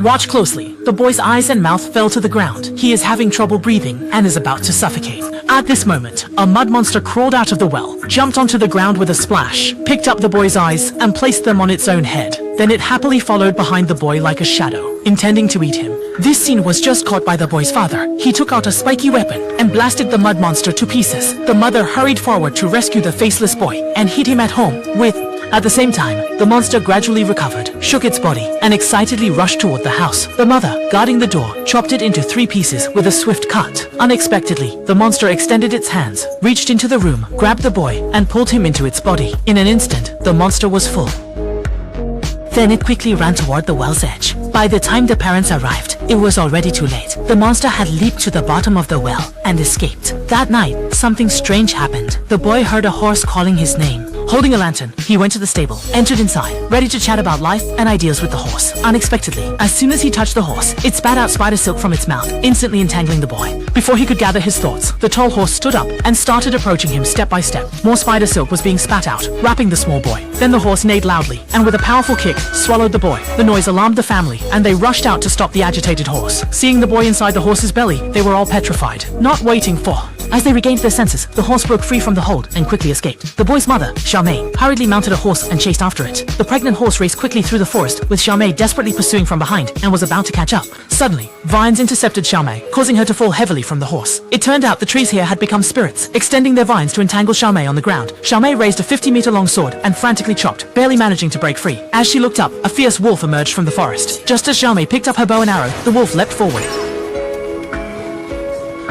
Watch closely. The boy's eyes and mouth fell to the ground. He is having trouble breathing and is about to suffocate. At this moment, a mud monster crawled out of the well, jumped onto the ground with a splash, picked up the boy's eyes and placed them on its own head. Then it happily followed behind the boy like a shadow, intending to eat him. This scene was just caught by the boy's father. He took out a spiky weapon and blasted the mud monster to pieces. The mother hurried forward to rescue the faceless boy and hid him at home with... At the same time, the monster gradually recovered, shook its body, and excitedly rushed toward the house. The mother, guarding the door, chopped it into 3 pieces with a swift cut. Unexpectedly, the monster extended its hands, reached into the room, grabbed the boy, and pulled him into its body. In an instant, the monster was full. Then it quickly ran toward the well's edge. By the time the parents arrived, it was already too late. The monster had leaped to the bottom of the well and escaped. That night, something strange happened. The boy heard a horse calling his name. Holding a lantern, he went to the stable, entered inside, ready to chat about life and ideas with the horse. Unexpectedly, as soon as he touched the horse, it spat out spider silk from its mouth, instantly entangling the boy. Before he could gather his thoughts, the tall horse stood up and started approaching him step by step. More spider silk was being spat out, wrapping the small boy. Then the horse neighed loudly, and with a powerful kick, swallowed the boy. The noise alarmed the family, and they rushed out to stop the agitated horse. Seeing the boy inside the horse's belly, they were all petrified, not waiting for... As they regained their senses, the horse broke free from the hold and quickly escaped. The boy's mother, Xiaomei, hurriedly mounted a horse and chased after it. The pregnant horse raced quickly through the forest, with Xiaomei desperately pursuing from behind and was about to catch up. Suddenly, vines intercepted Xiaomei, causing her to fall heavily from the horse. It turned out the trees here had become spirits, extending their vines to entangle Xiaomei on the ground. Xiaomei raised a 50-meter-long sword and frantically chopped, barely managing to break free. As she looked up, a fierce wolf emerged from the forest. Just as Xiaomei picked up her bow and arrow, the wolf leapt forward.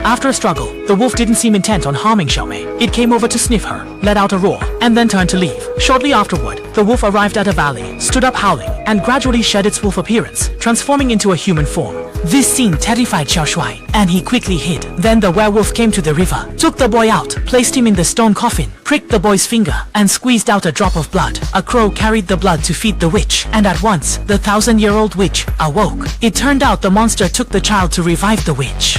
After a struggle, the wolf didn't seem intent on harming Xiaomei. It came over to sniff her, let out a roar, and then turned to leave. Shortly afterward, the wolf arrived at a valley, stood up howling, and gradually shed its wolf appearance, transforming into a human form. This scene terrified Xiao Shuai, and he quickly hid. Then the werewolf came to the river, took the boy out, placed him in the stone coffin, pricked the boy's finger, and squeezed out a drop of blood. A crow carried the blood to feed the witch, and at once, the 1,000-year-old witch awoke. It turned out the monster took the child to revive the witch.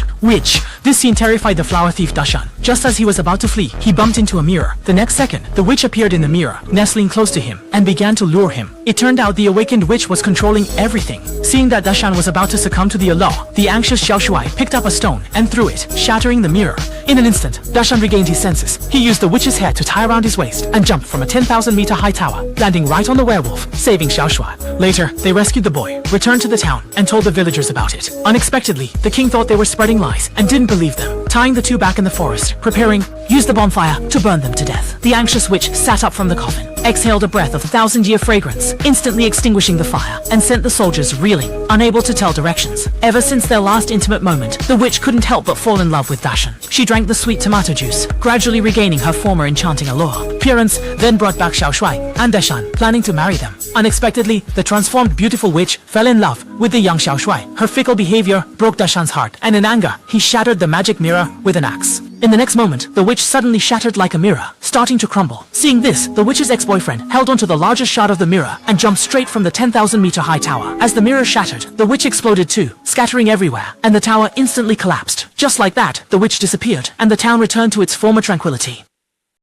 This scene terrified the flower thief Dashan. Just as he was about to flee, he bumped into a mirror. The next second, the witch appeared in the mirror, nestling close to him, and began to lure him. It turned out the awakened witch was controlling everything. Seeing that Dashan was about to succumb to the allure, the anxious Xiao Shuai picked up a stone and threw it, shattering the mirror. In an instant, Dashan regained his senses. He used the witch's hair to tie around his waist and jumped from a 10,000-meter high tower, landing right on the werewolf, saving Xiao Shuai. Later, they rescued the boy, returned to the town, and told the villagers about it. Unexpectedly, the king thought they were spreading lies and didn't believe them. Tying the two back in the forest, preparing, used the bonfire to burn them to death. The anxious witch sat up from the coffin, exhaled a breath of 1,000-year fragrance, instantly extinguishing the fire, and sent the soldiers reeling, unable to tell directions. Ever since their last intimate moment, the witch couldn't help but fall in love with Dashan. She drank the sweet tomato juice, gradually regaining her former enchanting allure. Parents then brought back Xiao Shuai and Dashan, planning to marry them. Unexpectedly, the transformed beautiful witch fell in love with the young Xiao Shuai. Her fickle behavior broke Dashan's heart, and in anger, he shattered the magic mirror with an axe. In the next moment, the witch suddenly shattered like a mirror, starting to crumble. Seeing this, the witch's ex-boyfriend held onto the largest shard of the mirror and jumped straight from the 10,000-meter high tower. As the mirror shattered, the witch exploded too, scattering everywhere, and the tower instantly collapsed. Just like that, the witch disappeared, and the town returned to its former tranquility.